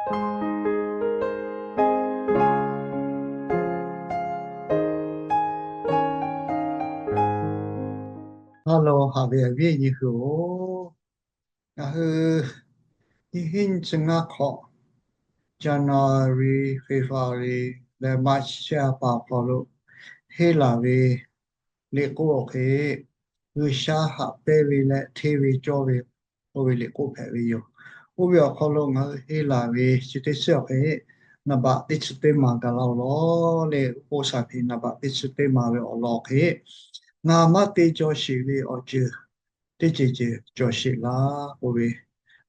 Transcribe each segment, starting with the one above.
Hello，下边月你好，然后你很正啊考，January、February、来 March 下把考了，黑啦喂，你过去，有下下白喂来，天喂早喂，我喂你过排喂哟，我不要考了我黑啦喂，就得小黑，那把第次对马个老咯，你我啥片那把第次对马喂我老黑。ngà mà tê cho sĩ vi ở chưa tê chỉ cho sĩ là cô vi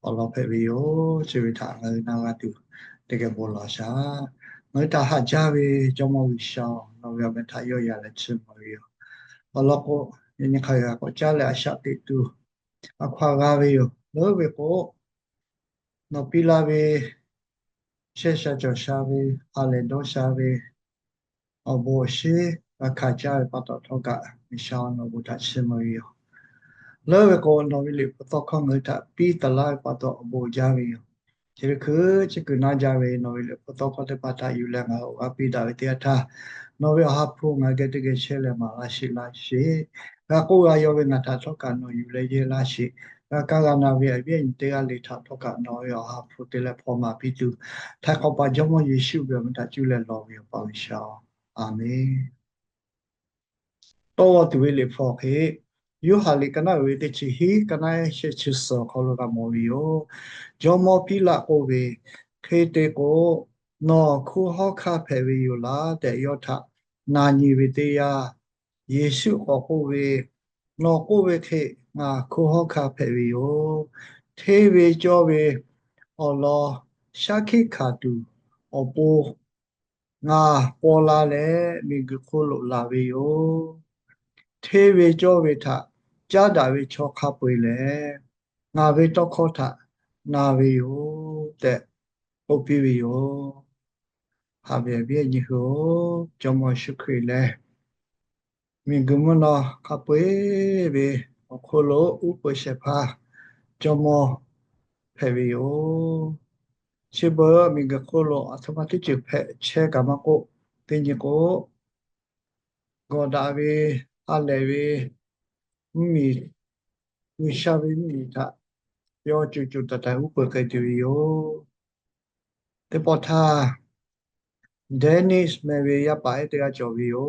ở lo phải vi ô chỉ vi thằng người nào là tu tê cái bộ lo sa người ta hát cha vi cho mọi người sao nó về bên thái yo ya là chim mọi người ở lo cô những cái có cha là sát tê tu à khoa ga vi yo đối với cô nó pila vi sẽ cho sa vi à lên đó sa vi ở bộ sĩ và khai cha bắt đầu thâu cả sao nó bộ ta chim mọi người lỡ có nó bị lip tao không người ta pi tao lại bắt đầu bộ gia vị chỉ cứ na gia vị nó bị lip tao có thể bắt đầu yêu lên ngao pi đại tiệt ha nó bị hấp thu ngay cái chế là mà là xí và cô ai yêu bên người ta cho cả nó yêu lấy là xí và các anh nào về bên thế là lấy thằng cho cả nó yêu hấp thu thế là phô mà pi tu thayเขา把这么一修边们他就来老有帮效阿弥多对立法去。有下里个那位的去嘿，个那些去思考了个毛哟，就毛皮啦个位，开的个那苦好卡排位有啦，但要他那你位的呀，也许好个位，那个位开啊苦好卡排位哟，推位叫位，哦咯，下去卡度，哦不，啊，波拉嘞，那个苦路拉位哟。thế về cho về thà cha đã về cho khắp về lẽ ngà về to khó thà na về yo để ô pi về yo hà về về như ho cho mọi sự khỏe lẽ mình cứ muốn nó khắp về khó lỗ u bơi xe pha cho mọi phải về yo chứ bữa mình cứ khó lỗ à thằng tí chịu phải che cả mà cô tên như cô gọi đã về à lẽ về mi mi sao về mi thà yo chú ta ta u bơi cái điều yo thế bỏ tha Dennis mẹ về ya phải thì cho vi yo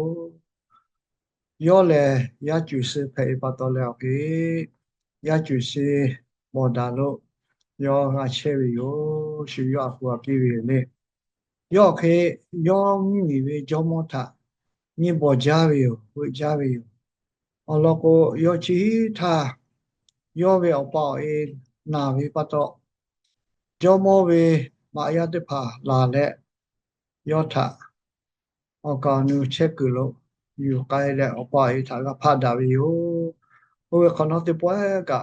yo le ya chủ sư phải bắt đầu là cái ya chủ sư bỏ đá lô yo ngã chơi vi yo sử dụng phù hợp vi nè yo cái yo mi về cho mốt tha ni bỏ giá vi yo ở lo cô yo chỉ tha yo về ở bảo ấy na về bắt đầu cho mốt về mà ya được phá là lẽ yo tha ở cả nu check loอยู่ไกลแล้วออกไปถ้าก็พาดาวิโอโอ้ยคนนั้นที่ป่วยก็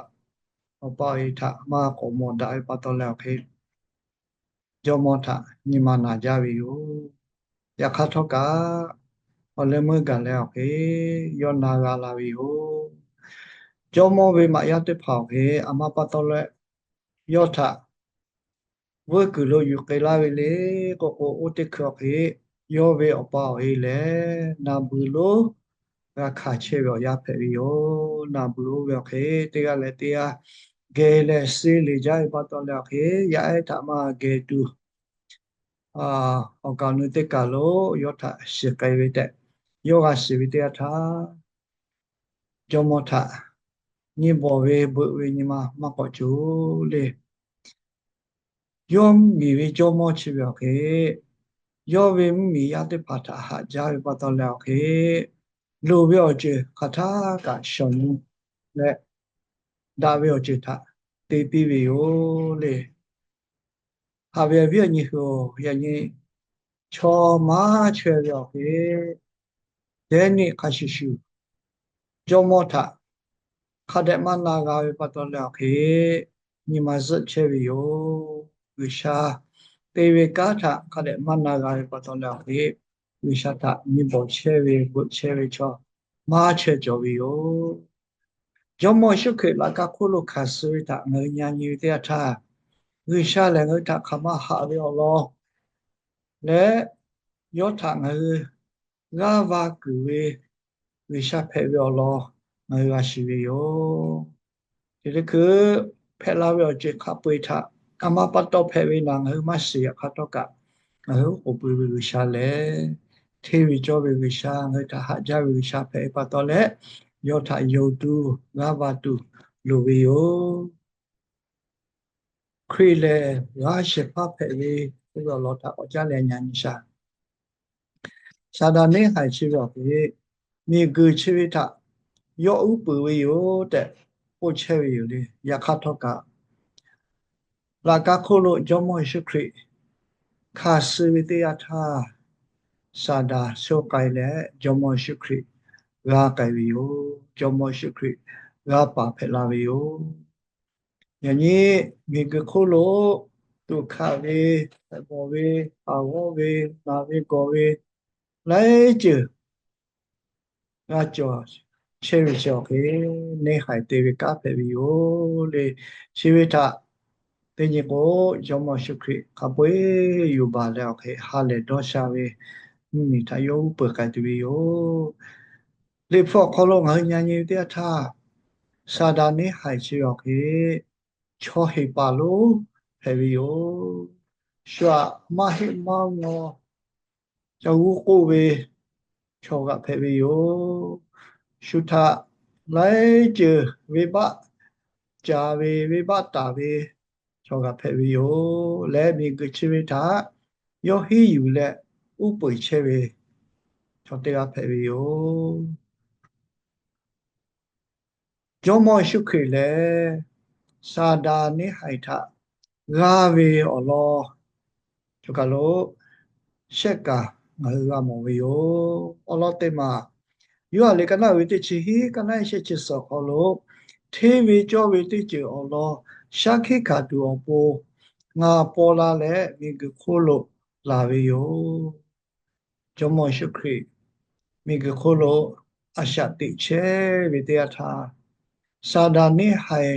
ออกไปถ้ามาขโมยได้ปัตตาแล้วคือจอมถ้านี่มานาจาวิโออยากขัดทอกะเอาเล่มือกันแล้วคือย้อนนากาลาวิโอจอมเวมาอยากจะเผาคืออามาปัตตาแล้วยอดถ้าเวกุโลอยู่ไกลลาวิเลยก็โออุติครอกคือยอเวออกไปเลยนาบุโล ra khá chế vào ya phải yo na bulu vào khi tia lại tia ghê lại xí lì trái bắt đầu là khi ya ai thà mà ghê tu à ông cao nữ tê cả lô yo thà sĩ cái về tệ yo gà sĩ về tệ thà cho một thà như bỏ về bự về nhưng mà có chú lì yo mi về cho một chỉ vào khi yo về mi ya tê bắt thà hạ giá về bắt đầu là khi lưu biểu chứ khá thà cả sông lệ đã biểu chứ thà tê pi về yo lì hà về việc như hồ ya như cho má chơi biểu khi đến ní khá sĩ sĩ cho một thà khá đẹp mà naga về bắt đầu là khi nhưng mà rất chơi biểu vì sao tê về cá thà khá đẹp mà naga về bắt đầu là khi vì sao thà như bộ chơi về cho má chơi cho biểu cho mọi sự kiện là các khu lục khá sư thà người nhà như thế thà người xa là người ta khám hạ đi ở lo lẽ gió thẳng người ra và cử về người xa phải về ở lo người ra xí về yo thì cái cứ phải lao về chuyện khắp bơi thả mà bắt đầu phải về nàng người mà xí khát đó cả người ở bơi về người xa lẽ thế vì cho về người xa người ta hạ ra về người xa phải bắt đầu lẽ gió thả yêu tu ra và tu lùi về yo khi lẽ ra sẽ pháp phải về cái đó là ta ở cha lẽ nhà như sao sa đà nên hay chỉ bảo cái mi cứ chỉ biết ta yo u bự với yo để ô chơi với yo đi ya khát thọ cả là các khối lượng trong mọi sự kiện khá sư với tia tha sa đà số cái lẽ trong mọi sự kiện ra cái với yo trong mọi sự kiện ra bà phải là với yo nhà như mi cứ khối lượng tu khá về bỏ về áo về làm về có về lấy chứ ra cho chơi cho cái này hay tiêu cái cá phải bị ô để chơi ta tự nhiên có trong một sự kiện cả buổi yêu bà lão cái hà lệ đó sao về mình thấy yêu bữa cái tiêu bị ô để phò khó lòng hơn nhà như thế tha sa đa này hay chơi cái cho hệ bà lô phải bị ô sao mà hệ mà ngó cho cô về cho gặp phải bị ô Sutta lấy trừ vi bát trà vi bát tà vi cho gặp phải vi yo lẽ mình cứ chơi vi thá yo hi yu lẽ u bụi chơi vi cho tới gặp phải vi yo cho mọi sự khi lẽ sa đà ni hay thá ga vi ở lo cho cả lỗ sẽ cả người ga mò vi yo ở lo tên mà yo ale kana we te chi hi kana she chi so ko lo the we cho we te chi o lo sha khi kha tu o po nga po la le mi gu kho lo la we yo cho mo shu khri mi gu kho lo a sha ti che we te tha sa da ni hai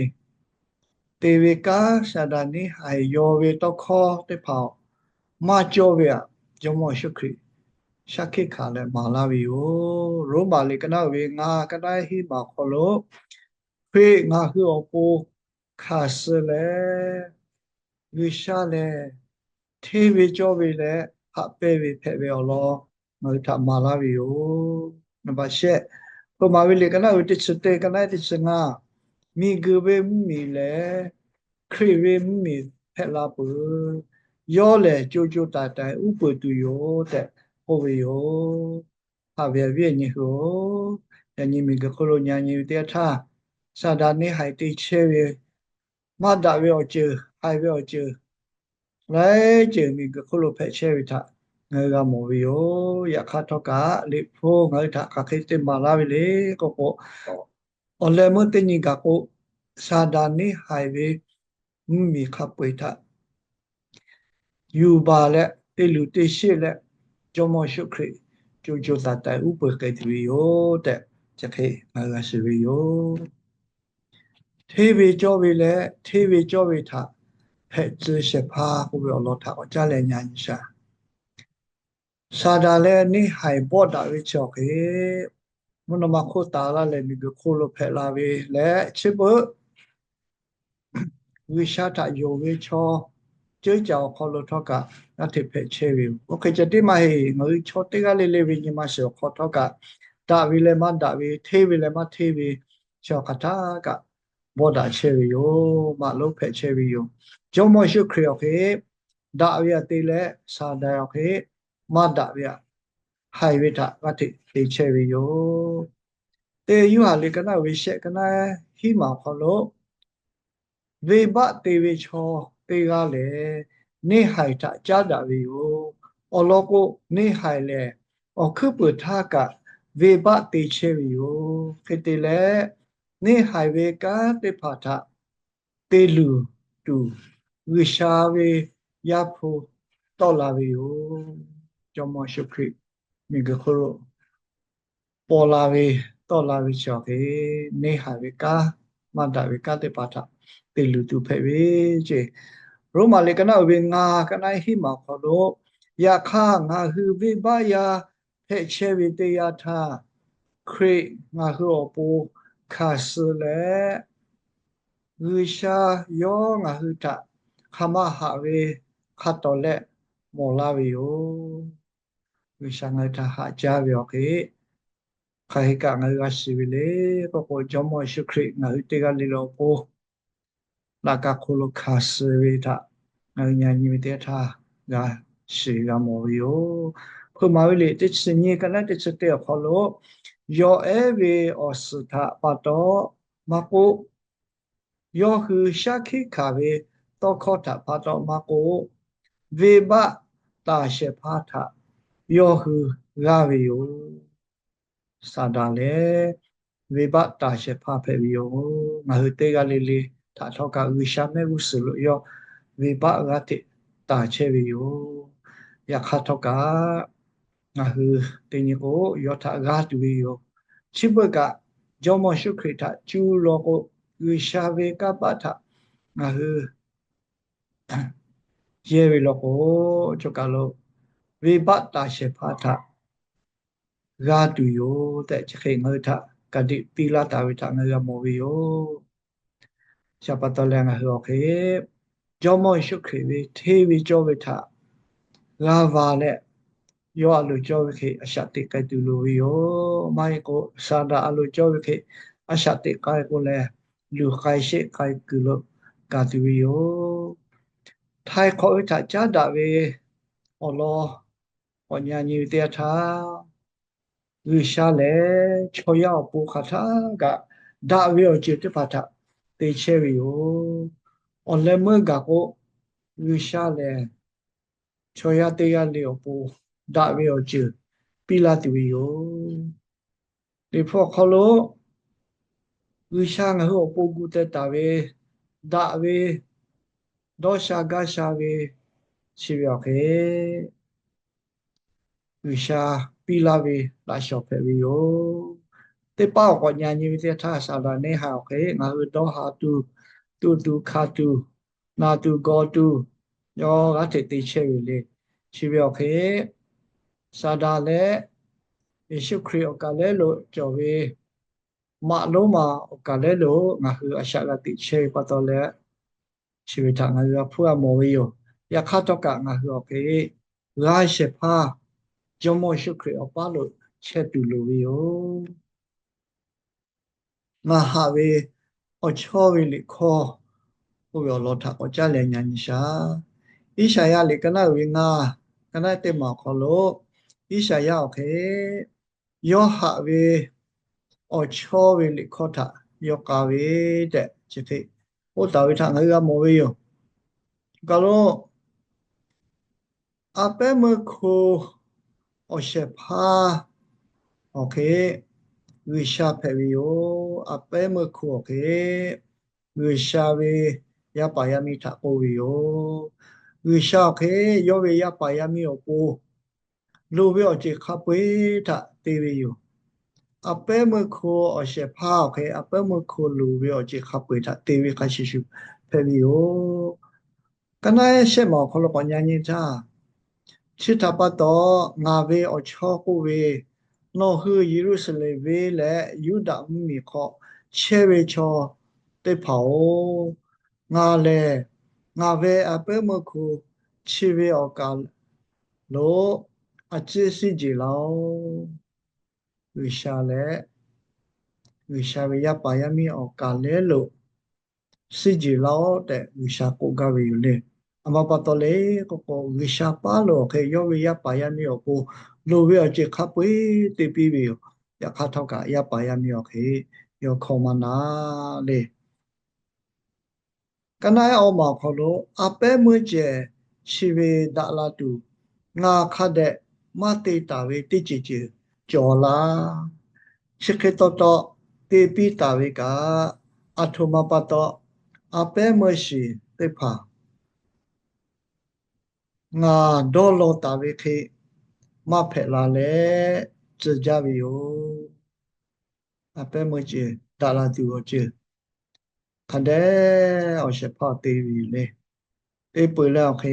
te we ka sa da ni hai yo we to kho te phao ma cho we a cho mo shu khriရှက်ခိခါလဲမာလာပြီယိုရိုးပါလေကနဝေငါကတိုင်းဟိမာခေါ်လို့ဖေးငါဟိောပိုခါစလဲဝိရှာလဲထေဝေကြောဝေလဲအပဲဝေဖဲ့ဝေော်လောငါထမာလာပြီယိုနဘာရှက်ပမာဝေလေကနဝေတချတေကနတချငါမိဂဝေမီလဲခရီဝေမီဖဲ့လာပူယောလဲကြိုကြိုတာတိုင်ဥပတူယောတဲ့ဟိုဝေယောဟာဝေဝေညဟိုညမိကခလိုညာညီတဲ့ထားစာဒာနေဟိုက်တိချေဝေမတ်တာဝေော်ချေဟိုင်ဝေော်ချေလဲချေမိကခလိုဖဲ့ချေဝေထားငါကမောဝေယောယခါတော့ကလေဖိုးငါထခခိတေမာလာဝေလေကိုကိုအော်လေမတင်ညကကိုစာဒာနေဟိုင်ဝေမိခပွေထားယူပါလက်တေလူတေရှိလက်ကျော်မရှုခရိကျိုကျိုတာတိုင်ဥပကေတဝီယောတဲ့ချက်ခေငါကရှိဝီယောထေဝေကြောဝေလက်ထေဝေကြောဝေထဖဲ့ကျရှဖာဟိုဘောလောထအကြလဲညာညာရှာစာဒါလဲနိဟိုင်ဘော့တာဝေချောခေမနမခိုတာလာလဲမိခိုလိုဖဲလာဝေလဲချစ်ဘဝိရှာထယောဝေချောကျဲကြောင်ခေါ်လို့ထောက်ကနတ်တိဖဲချဲဝေโอเคကြတိမဟေငွေချောတေကလေးလေးဝိညာမဆောခေါ်ထောက်ကဒါဝီလေမဒါဝီထေဝီလေမထေဝီချောကတာကဘောဒါချဲဝေယောမလုံးဖဲချဲဝေယောဂျုံမရှိခရခေဒါဝီတေလေစာဒါယခေမဒါဝီဟိုင်ဝိထကတိတေချဲဝေယောတေယူဟာလေကနဝိရှက်ကနဟိမာခေါ်လို့ဝေဘတေဝေချောတေကလည်းနေဟိုက်တာကြာတာဝေယောအလောကိုနေဟိုင်လေအခုပထာကဝေဘတေချေဝေယောခေတေလေနေဟိုင်ဝေကတေဖာထတေလူတူဝိရှာဝေယဖို့တော်လာဝေယောကျော်မရှိခရိမိဂခရောပေါ်လာဝေတော်လာဝေချောကေနေဟိုင်ဝေကမန္တဝေကတေပါထတေလူတူဖဲဝေချေ ရိုမာလေကနာဝေငါကနိုင်ဟိမာခေါ်လို့ယခငါဟူဝိဘယာဖဲ့ချေဝိတေယထာခရိငါဟူအပူခါဆူလေဂူရှာယောငါဟူတာခမဟာဝေခတ်တော်လက်မောလာဝီယိုဂူရှာငါတာဟာကြပြောကေခိုင်ကငါရရှိဝီလေကိုဂျမောရှုခရိငါဟူတေကလီလောပူလာကခုလခါဆူဝီတာငါညာညီတေထာဂါရှိကမောဝီယိုဖမာဝီလေတစ်စညေကနတစ်စတေခေါ်လို့ယောအဲဝေအောစတာပတ်တော်မကိုယောဟုရှာခိခါဝေတောခောတာပတ်တော်မကိုဝေဘတာရှေဖာထယောဟုဂဝေယောစာဒါလေဝေဘတာရှေဖာဖေဝီယောငါဟတေကလေးလေးထာထောကဝိရှာမေဝုစလို့ယောဝေဘဂတိတာချေဝီယောယခထောကငါဟတေညကိုယောထဂတ်ဝီယောချိဘကဂျောမရှုခရထကျူလောကိုဝိရှာဝေကပထငါဟယေဝီလောကိုချုပ်ကလို့ဝေဘတာရှေဖာထဂါတူယောတဲ့ချခေငါထကတိပီလာတာဝိထငါရမောဝီယောရှာပတလည်းငါဟောခေဂျောမရှုခရဝေထေဝီကြောဝိထဂါဗာလက်ယောအလိုကြောဝိခေအရှတိကတူလိုဝီယောမိုင်ကိုစာဒါအလိုကြောဝိခေအရှတိကိုင်ကိုလည်းလူခိုင်ရှိကိုင်ကူလို့ကာတူဝီယောထိုင်ခေါ်ထကြတာဝေအလောဟောညာညီတေထာဝိရှာလေချောရောက်ပူခထာကဒါဝေအจิตဖတ်တာတေချေဝီယောအလမကကိုဝိရှာလေချောရတေရလေပူဒါဝေအจิตပီလာတူဝီယောဒီဖို့ခလို့ဝိရှာငါဟောပူကူတေတာဝေဒါဝေဒေါရှာဂရှာဝေရှိရောက်ခေဝိရှာပီလာဝေလာလျှော့ဖဲဝီယောတေပေါကညာညီဝိသေထဆာလာနေဟာခေငါဟတော့ဟာတူခါတူနာတူဂောတူယောဂတေတိချေဝီလေရှိရောက်ခေစာဒါလေယေရှုခရစ်ကလည်းလို့ကြော်ဝေမလုံးမှာကလည်းလို့ငါဟအရှာကတိချေပတ်တော်လေရှိဝိထငါရဖူအမောဝေယောယခတော့ကငါဟောခေရာရှေဖာဂျမောရှုခရအပါလို့ချက်တူလိုဝေယောငါဟာဝေအချောဝေလိခောဘုရောလောထအကြလည်းညာညရှာဣရှာယလေကနဝေငါကနတေမခေါ်လို့ဣရှာယခေယောဟာဝေအချောဝေလိခောထယောကာဝေတဲ့จิตဟိုတာဝိထငါရမောဝေယောကလို့အပဲမခိုအရှေဖာโอเคဝိရှာဖေဝီယောအပဲမခိုโอเคဝိရှာဝေယပါယမိထအိုဝီယောဝိရှာခေယောဝေယပါယမိအပူလူဝေအจิခပွေထတေဝီယောအပဲမခိုအရှေဖာโอเคအပဲမခိုလူဝေအจิခပွေထတေဝီခရှိရှုဖေဝီယောကနယရှေမောခလပညာညိတာချစ်တပတ်တော်ငါဝေအချောကိုဝေနောဟူယေရုရှလင်ဝေလေယူဒာမီခောချေဝေချောတေဖောငါလေငါဝေအပဲမခုချေဝေအကလို့အချစ်စီကြည်လောဝိရှာလေဝိရှာဝေယပါယမီအကလေလို့စီကြည်လောတဲ့ဝိရှာကိုကဝေလေအမပတ်တော်လေကိုဝိရှာပါလို့ခေယောဝေယပါယမီအကိုလိုဝေအချစ်ခပွေတေပြီးပြီယခထောက်ကယပါယမီအခေယောခေါမနာလေကနယအောင်မှာခေါ်လို့အပဲမွေးကျဲရှိဝေဒါလာတူငါခတ်တဲ့မတေတာဝေတိချီချီကြော်လာရှိခေတတော်တေပိတာဝေကအထုမပတ်တော်အပဲမရှိတေဖာငါဒေါ်လောတာဝေခေမဖက်လာလေကြပြီယောအပဲမကျဒါလာတူကိုကျခတဲ့အရှဖတေပြီလေတေ ปแล้วเค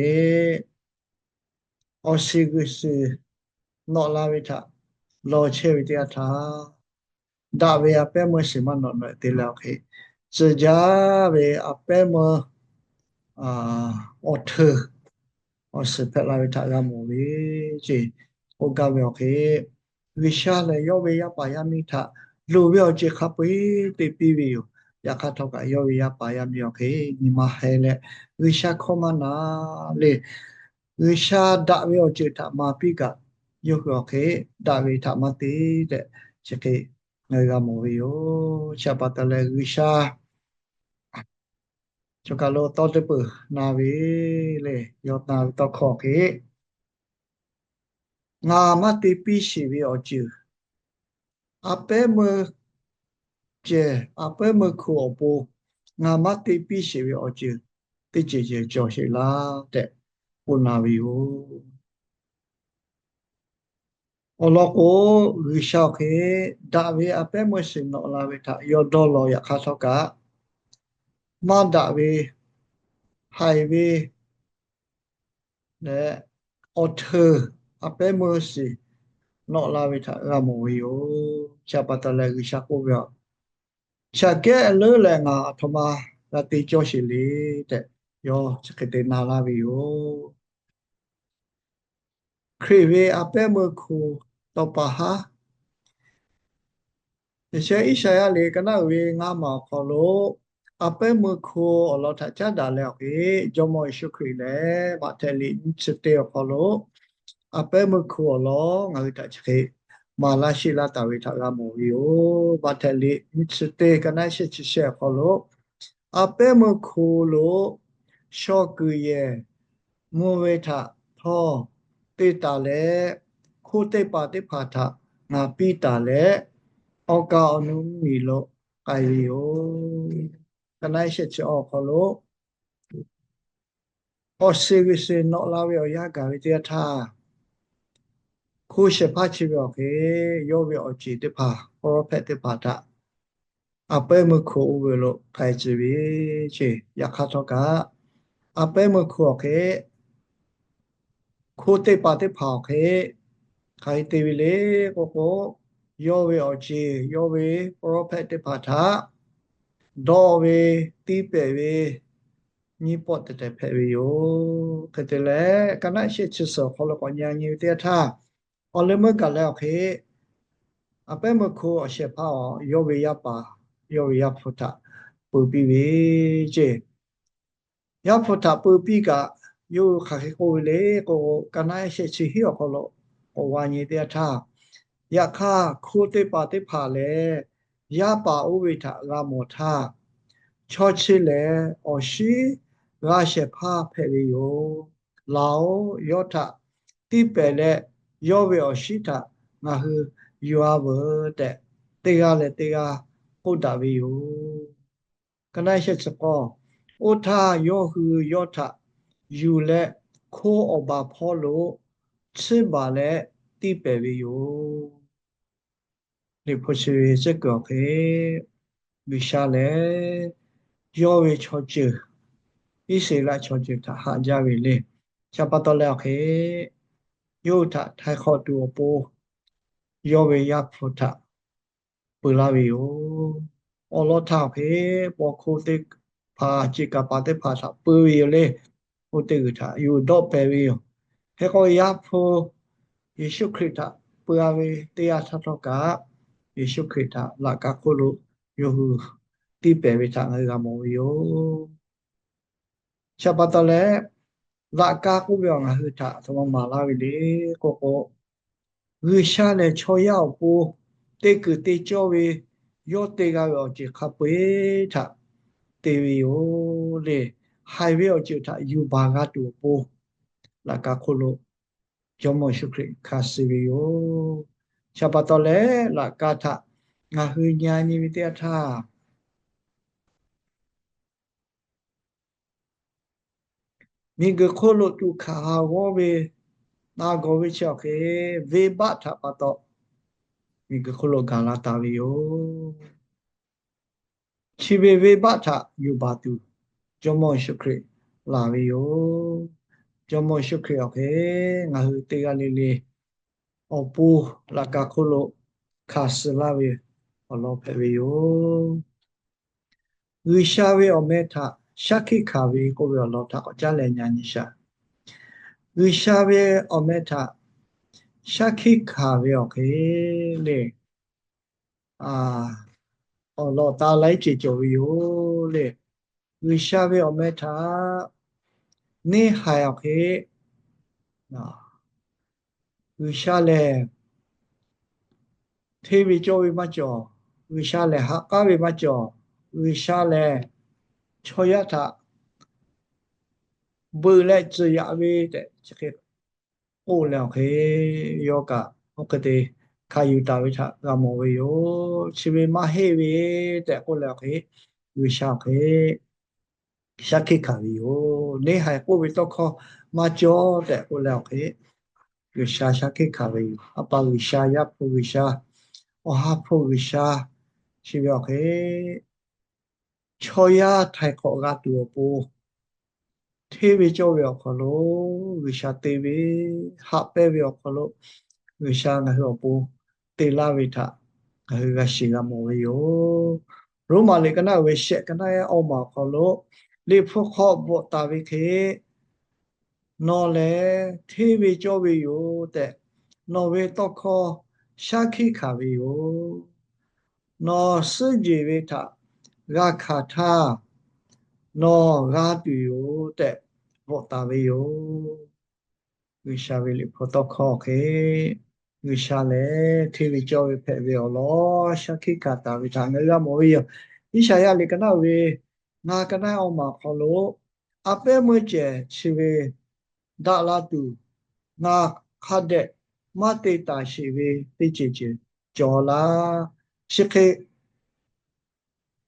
อสิกุสินอลาวิทะรอเชวิเตียทาดาเวอเปมสิมันนอเตแล้วเคจะจาเวอเปมอ่าออเธออสิเพลาวิทะกามวิจิโอกาเวโอเควิชาเลยยอเวยาปายามิทะลูเวอจิขับวิติปีวิวอยากขัดทอกายอเวยาปายามิโอเคนิมาเฮเลวิชาคอมานาเลวิชาดาเวอจิตะมาปิกะยกโอเคดาเวทะมาติเดเจเคเงยกามวิโอชาปะตะเลวิชาจกาโลตอเตปุนาเวเลยอนาตอขอเคงามาติปิชิวิโอจิအပဲမကျေအပဲမခုအပူငါမတိပိရှိရအကျတိချေချေကြော်ရှိလားတဲ့ပုနာဝီကိုအလောကိုဝိရှောက်ခေဒါဝေအပဲမရှိနော်လာဝေထယောဒေါ်လောရခါသောကမန္တဝေဟိုင်ဝေနဲ့အော်ထအပဲမရှိနော်လာဝေထရမဝီကိုချက်ပတ်တလဲဝိရှောက်ကိုပြောချက်ကေအလို့လည်းငါအထမလာတိကြောရှိလေတဲ့ယောချက်ကေနာလာဝီကိုခရီဝေအပဲမခုတော့ပါဟာရှေဣရှာယလေကနဝေငါမှာခေါ်လို့အပဲမခုအလောထချတာလဲကေဂျမောရှုခရီလေမတဲလီစတေခေါ်လို့အပဲမခုအလောငါတချခေမာလာရှိလာတာဝေထကမောဝီယိုမတဲလီစတေကနရှိချရှေခေါ်လို့အပဲမခုလို့ရှော့ကူရဲ့မောဝေထသောတေတာလေခိုတေပါတေဖာထငါပိတာလေအောက်ကအနုမီလို့အိုင်ယိုကနိုင်ရှိချောခေါ်လို့အော်စီဝီစီနော်လာဝေရကဝေတရထားခိုးရှဖချီရောကေယောဝေအချီတေဖာပရောဖက်တေဖာတာအပဲမခိုးဝေလို့ခိုင်ချီဝေချေရခါတော့ကအပဲမခိုးကေခိုးတေပါတေဖာကေခိုင်တေဝီလေကိုယောဝေအချီယောဝေပရောဖက်တေဖာတာဒေါ်ဝေတီးပေဝေညပေါ်တဲ့ဖဲဝေယောကတလေကနရှိချစောခေါ်လို့ညာညူတဲ့ထားအလမကလည်းခေအပဲမခိုးအရှက်ဖောင်းယောဝေရပါယောဝေရဖုထပူပြီးပြီကျေရဖုထပူပြီးကယောခါခေကိုလေကိုကနရှိချီဟီခေါ်လို့ဝါညီတဲ့ထားယခခိုးတဲ့ပါတဲ့ဖာလေရပါဥဝိထရာမောထားချောချီလေအော်ရှိရာရှေဖာဖဲရီယိုလောယောထတိပဲလေယောဝေအရှိထငါဟူယူအဘတဲ့တေကလေတေကပုဒ္ဒဝေယိုကနိုင်ရှေစကောဩထာယောဟူယောထယူလေခိုးအဘဖောလို့ချစ်ပါလေတိပဲဝေယိုဒီဖို့ရှိစကောခေဝိရှာလေယောဝေချောချေဣစေလချောချေတာဟာကြဝေလေချက်ပတ်တော်လည်းခေယုထထိုင်ခေါ်တူပိုးယောဝေယဖုထပူလာဝေယောအလောထခေပေါ်ခိုတိဖာจิกပါတေဖာသာပူဝေလေဟုတ်တေကထာယူတော့ပဲဝေယောဟေကောယဖိုယေရှုခရစ်တပူအဝေတရားသတော်ကယေရှုခရစ်တလာကခုလိုယောဟုတိပေဝေထငါကမောယောချက်ပတ်တော်လည်းလာကာကုပြောငါဟထသမမာလာဝီလေကိုဝိရှာလေချောရောက်ပူတေကတေချောဝေယောတေကရောจิခပွေထတေဝီယိုလေဟိုင်ဝေအจิထယူဘာဂတူပူလာကာခုလိုဂျမောရှုခရခါစီဝီယိုချက်ပတ်တော်လေလာကာထငါဟူညာညီဝိတယထာမိဂခိုလိုတုခါဝေဝေနာဂောဝိချောခေဝေဘထပတောမိဂခိုလိုဂါလာတာဝီယိုချီဝေဝေဘထယူပါတုဂျမောရှုခရ လာပြီယောကျော်မရှိခရောက်ခဲငါဟူတေကလေးလေးအပူလာကခုလို့ခါစလာပြီအလောဖဲပြီယောဝိရှာဝေအမေထရှက်ခိခါပြီကိုပြောလောထအကြလည်းညာညရှာဝိရှာဝေအမေထရှက်ခိခါပြီโอเคလေအလောတာလိုက်ကြကြော်ပြီယောလေဝိရှာဝေအမေထနေဟာโอเคနော်ဝိရှာလေထေဝီကြောဝီမကြောဝိရှာလေဟာကာဝီမကြောဝိရှာလေချောယထဘူလေဇယဝေတဲ့ချက်ခေအိုလောခေယောကဟုတ်ကတဲ့ခာယူတာဝိထကမောဝေယောချေဝေမဟေဝေတဲ့ကိုလောခေဝိရှာခေရှခိခာဝီယောနေဟိုင်ကိုဝေတော့ခောမကြောတဲ့ကိုလောခေဝိရှာရှခိခာဝေအပဝိရှာယပဝိရှာအဟာဖဝိရှာရှိပြောခေချောယထိုင်ခောကတူပိုထေဝေကြောဝေခလိုဝိရှာတေဝေဟပဲဝေခလိုဝိရှာငါဟောပူတေလာဝိထငါဟောရှိကမောဝေယောရိုမာလေကနဝေရှက်ကနယအောင်မှာခလိုလေဖို့ခောဘောတာဝိခေနော်လေထေဝေကြောဝေယောတဲ့နော်ဝေတော့ခောရှာခိခါဝေယောနော်စွကြည်ဝိထဂခါထာနော်ဂါတူယောတဲ့ဘောတာဝေယောဝိရှာဝေလိဖို့တော့ခောခေဝိရှာလေထေဝေကြောဝေဖဲဝေယောလောရှာခိခါတာဝိထာငရမောဝေယောဣရှာယလေကနဝေငါကနအောင်မှာခေါ်လို့အပဲမွေကျဲချေဝေဒါလာတူငါခတ်တဲ့မတေတာရှိဝေသိချေချေကြောလာရှိခေ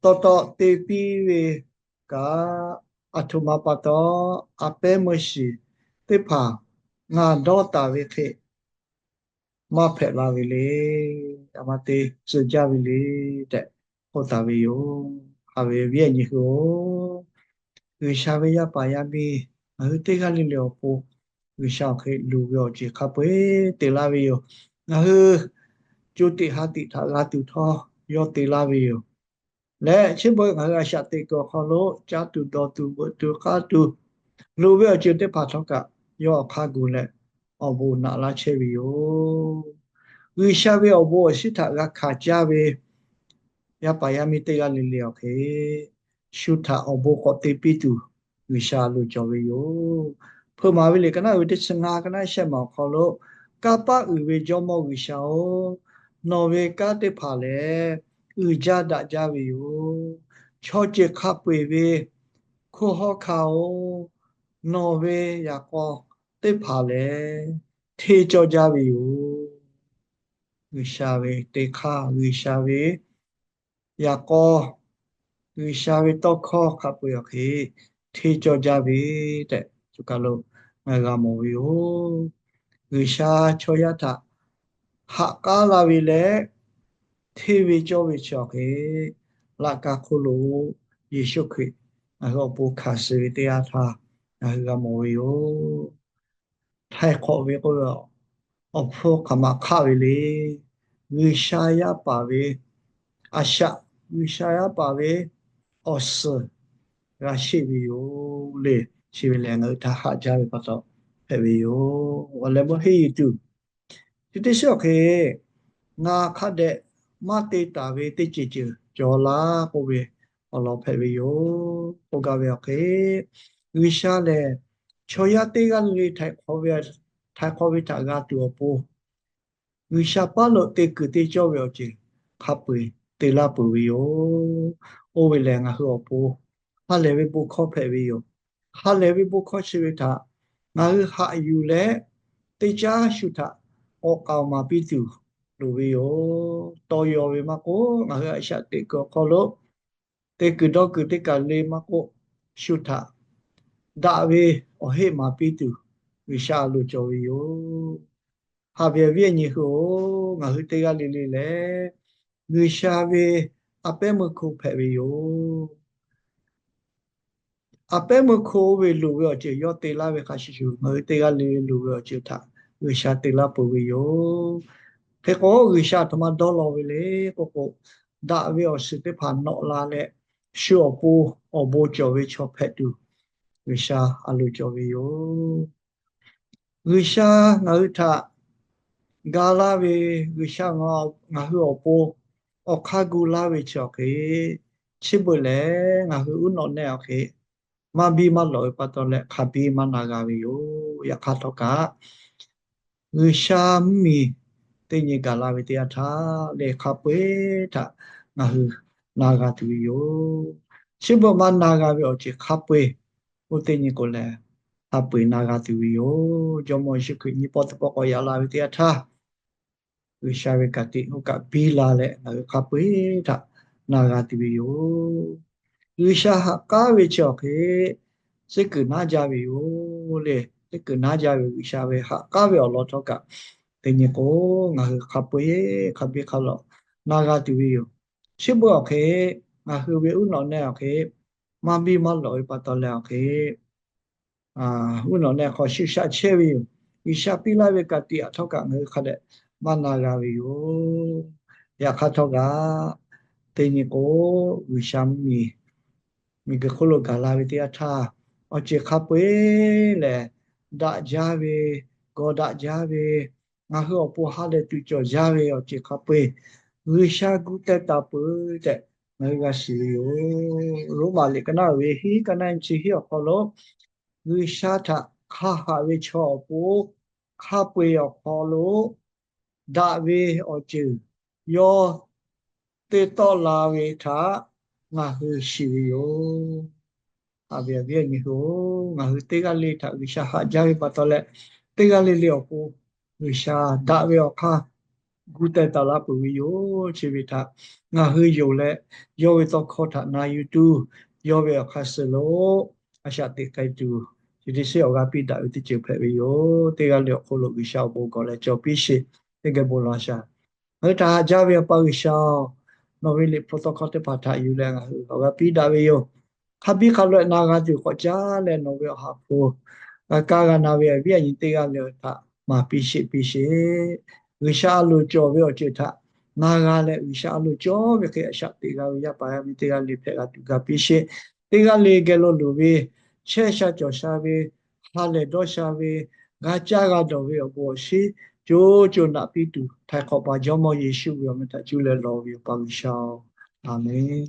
တော်တေပီဝေကအထုမပတောအပဲမရှိတေဖာငါတော့တာဝေခေမဖက်လာပြီလေအမတေစကြပြီလေတဲ့ဟုတ်တာပြီယောအဝေပြည့်ညကိုဝိရှာဝေယပါယမီအဟတေကလေးလောပိုဝိရှာခေလူပြောချေခပွဲတေလာပြီယောငါဟကျုတိဟာတိထာလာတူထောယောတေလာပြီယောလဲအချင်းဘွဲငါကရှာတေကောခေါလို့ဂျာတူတော်တူဘတူခါတူလူပြောချေတေဖာထောကယောအခါကူလက်အဘူနာလာချေပြီယောဝိရှာဝေအဘောရှိထကခါကြပဲယပါယမိတေကလေးလျောက်ခေရှုထအဘောကတေပိတူဝိရှာလူကြော်ဝေယောဖေမာဝိလေကနဝိတစငါကနရှက်မောက်ခေါ်လို့ကပဥဝေကြောမောဝိရှာယောနော်ဝေကတိဖာလေဥကြဒကြဝေယောချောจิခပွေဝေခောဟောခါယောနော်ဝေရကောတိဖာလေထေကြောကြဝေယောဝိရှာဝေတေခဝိရှာဝေယာကောဝိရှာဝေတောခောခပ်ပွေခေထေကြောကြပြီတဲ့သူကလို့ငါကမောဝီဟိုဝိရှာချောယထဟာကာလာဝီလေထေဝေကြောဝေချောခေလာကခုလို့ယေရှုခေအဟောပုခါစေတရားသာငါကမောဝီဟိုထိုင်ခေါ်ဝေကိုရောအဖို့ခမခဝီလေဝိရှာယပါဝေအရှာဝိရှာယပါဝေအောစရာရှိပြီယောလေရှိပြီလေငါတာဟာကြပြီပတ်တော့ဖဲပြီယောဝလည်းမဟိတူဒီတရှော့ခေငါခတ်တဲ့မတေတာဝေတိချေချေကြောလာပို့ပြီအလောဖဲပြီယောပို့ကပဲခေဝိရှာလေချောရတေကလေးထိုင်ခေါ်ပြီထိုင်ခေါ်ပြီတာကတူပို့ဝိရှာပါလို့တေကတေကြောပဲချင်းခပ်ပွေတေလာပူပြီယောအိုဝေလည်းငါဟောပို့ဟာလေဝိပုခောဖဲပြီယောဟာလေဝိပုခောရှိဝိတာငါဟာယူလေတေချာရှုတာဩကောင်မှာပြီးသူလူဝေယောတော်ယောဝေမကိုငါကအရှာတေကောခေါ်လို့တေကတော့ကတေကလေးမကိုရှုတာဒါဝေအဟေမှာပြီးသူဝိရှာလူကြောဝေယောဟာပြေပြည့်ညိကိုငါဟိတေကလေးလေးလေဝိရှာဝေအပဲမခုဖဲဝေယော အပဲမခိုးဝေလူရောချေရောတေလာဝေခါရှိရှုငေတေကလေးလူရောချေတာဝေရှာတေလာပဝေယောခေကောဝေရှာတမဒေါ်လောဝေလေကိုကိုဒါဝေောစစ်တေဖာနောလာလေရှောပူအဘောကျော်ဝေချောဖက်တူဝေရှာအလူကျော်ဝေယောဝေရှာငါဥထဂါလာဝေဝေရှာငါဟောပူအခါဂူလာဝေချောခေချစ်ပွလေငါဟူနော်နဲ့โอเคมาบีมาลอยปะตอเลคาบีมานากาวิโยยะคาตอกะวิชามีติญิกาลาวิตยทาเลคาเปทะงาหืนากาตุวิโยชิบมานากาวิโอจิคาเปอุติญิโกเลคาเปนากาตุวิโยจอมอชิคุญิปอตปอกอยาลาวิตยทาวิชาเวกติอุกะบีลาเลงาคาเปทะนากาตุวิโยวิชาหะกาวิชอเคစိတ်ကနာကြပြီဟိုလေစိတ်ကနာကြပြီရှာပဲဟာကားပြောလို့တော့ကတင်ညကိုငါခပ်ပွေခပ်ပြခလို့နာဂတူရီရှိဘောခေငါဟူဝေဥနော်နဲ့ခေမမီမလို့ပတ်တော်လဲခေအာဥနော်နဲ့ခေါ်ရှိရှာချေပြီဝိရှာပိလာဝေကတိအထောက်ကငါခတဲ့မနာဂါဝီယိုရခတ်တော့ကတင်ညကိုဝိရှာမီမိကခလိုဂလာဝေတရထားအချေခပွေလေဒါကြဝေကောဒါကြဝေငါဟောပူဟာတဲ့တူကြောကြဝေအချေခပွေဝိရှာကုတတပုတဲ့ငါကရှိယောရိုမာလေကနာဝေဟိကနန်ချီဟောခေါ်လို့ဝိရှာထခါဟာဝေချောပူခပွေရောခေါ်လို့ဒါဝေအချေယောတေတော်လာဝေထငါဟရှိယောအဘိယညဟိုငါဟတေကလေးတာဝိရှာဟာဂျာဝေပတ်တော်လဲတေကလေးလျောပူဝိရှာဒါဝေခါဂုတေတလာပူယောချေဝိတာငါဟယိုလဲယောဝေတော့ခေါ်တာနာယူတူယောဝေခါစလောအရှာတေကိုက်တူဒီစေယောကပိတာဥတိချေဖဲဝေယောတေကလျောခိုလိုဝိရှာဘောကောလဲကြောပိရှိတေကဘောလာရှာဟဲ့တာဂျာဝေပဝိရှာနော်ဝေလေပရိုတိုကောတေပါတာယူလဲငါဟောကပိတာဝေယောခဘိခလွဲ့နာဂတိကိုကြားလဲနော်ဝေဟာဖိုကာကနာဝေပြည့်ရင်တေကလျောတာမာပိရှိဝိရှာလိုကြော်ပြောจิตနာဂလဲဝိရှာလိုကြော်ပြခေအရှတေကရပါယမိတေကလေးဖက်ကတူကပိရှိတေကလေးကလို့လူပဲချဲရှာကြော်ရှာပဲဟာလေတော့ရှာပဲငါကြကတော့ဝေဘောရှိကျိုးကျိုးနာပိတူထိုင်ခေါ်ပါကြောင့်မယေရှုရောမတကျူလဲလောဝေပါဝိရှာအာမင်